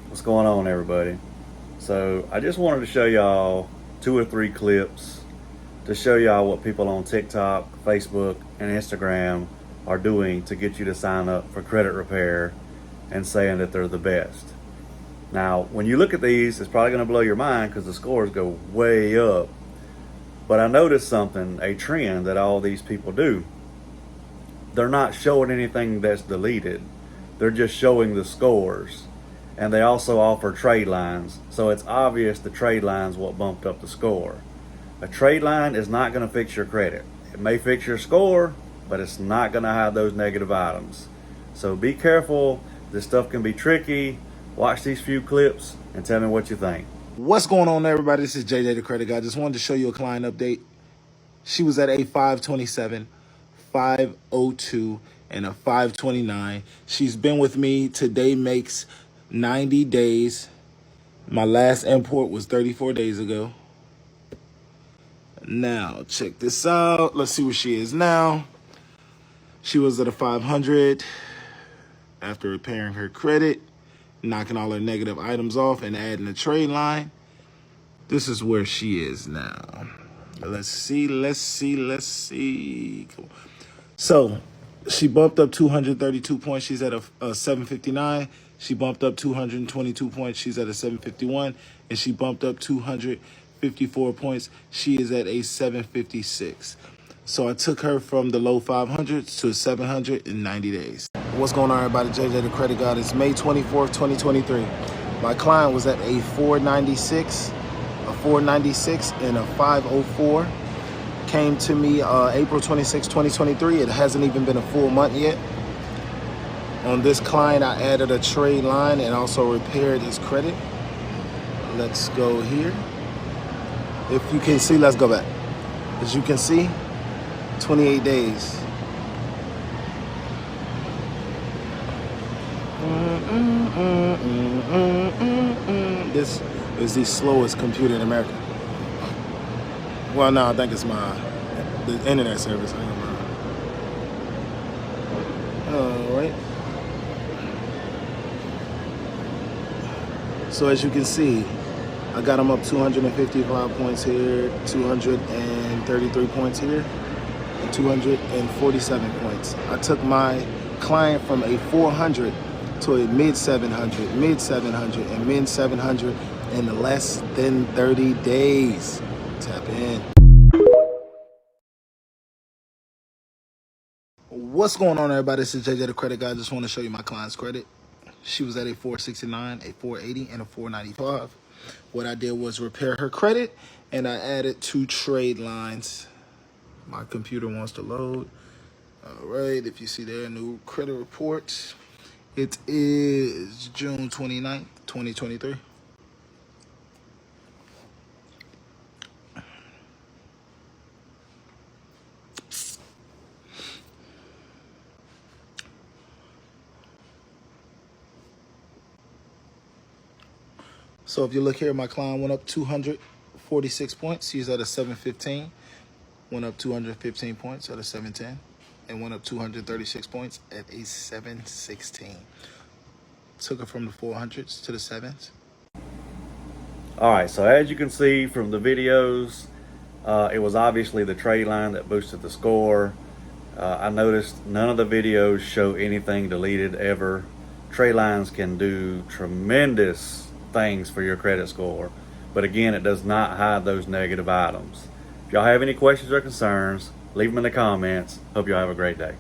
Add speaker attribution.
Speaker 1: What's going on, everybody? So I just wanted to show y'all 2 or 3 clips to show y'all what people on TikTok, Facebook, and Instagram are doing to get you to sign up for credit repair and saying that they're the best. Now, when you look at these, it's probably going to blow your mind because the scores go way up. But I noticed something, a trend that all these people do. They're not showing anything that's deleted. They're just showing the scores. And they also offer trade lines. So it's obvious the trade line's what bumped up the score. A trade line is not going to fix your credit. It may fix your score, but it's not going to hide those negative items. So be careful. This stuff can be tricky. Watch these few clips and tell me what you think.
Speaker 2: What's going on, everybody? This is JJ the Credit Guy. Just wanted to show you a client update. She was at a 527, 502, and a 529. She's been with me. Today makes 90 days. My last import was 34 days ago. Now, check this out. Let's see where she is now. She was at a 500 after repairing her credit, knocking all her negative items off and adding a trade line. This is where she is now. Let's see. Come on. So she bumped up 232 points. She's at a 759. She bumped up 222 points. She's at a 751. And she bumped up 254 points. She is at a 756. So I took her from the low 500s to 700 in 90 days. What's going on, everybody? JJ the Credit Guy. It's May 24th, 2023. My client was at a 496, and a 504. Came to me April 26, 2023. It hasn't even been a full month yet. On this client, I added a trade line and also repaired his credit. Let's go here. If you can see, let's go back. As you can see, 28 days. This is the slowest computer in America. Well, no, I think it's the internet service. I don't know. All right. So as you can see, I got them up 255 points here, 233 points here, and 247 points. I took my client from a 400 to a mid 700, and mid 700 in less than 30 days. Tap in. What's going on, everybody? This is JJ the Credit Guy. I just want to show you my client's credit. She was at a 469, a 480, and a 495. What I did was repair her credit, and I added 2 trade lines. My computer wants to load. All right, if you see there, new credit report. It is June 29th, 2023. So if you look here, my client went up 246 points. He's at a 715. Went up 215 points at a 710. And went up 236 points at a 716. Took her from the 400s to the 7s.
Speaker 1: All right, so as you can see from the videos, it was obviously the trade line that boosted the score. I noticed none of the videos show anything deleted ever. Trade lines can do tremendous things for your credit score, but again, it does not hide those negative items. If y'all have any questions or concerns, leave them in the comments. Hope y'all have a great day.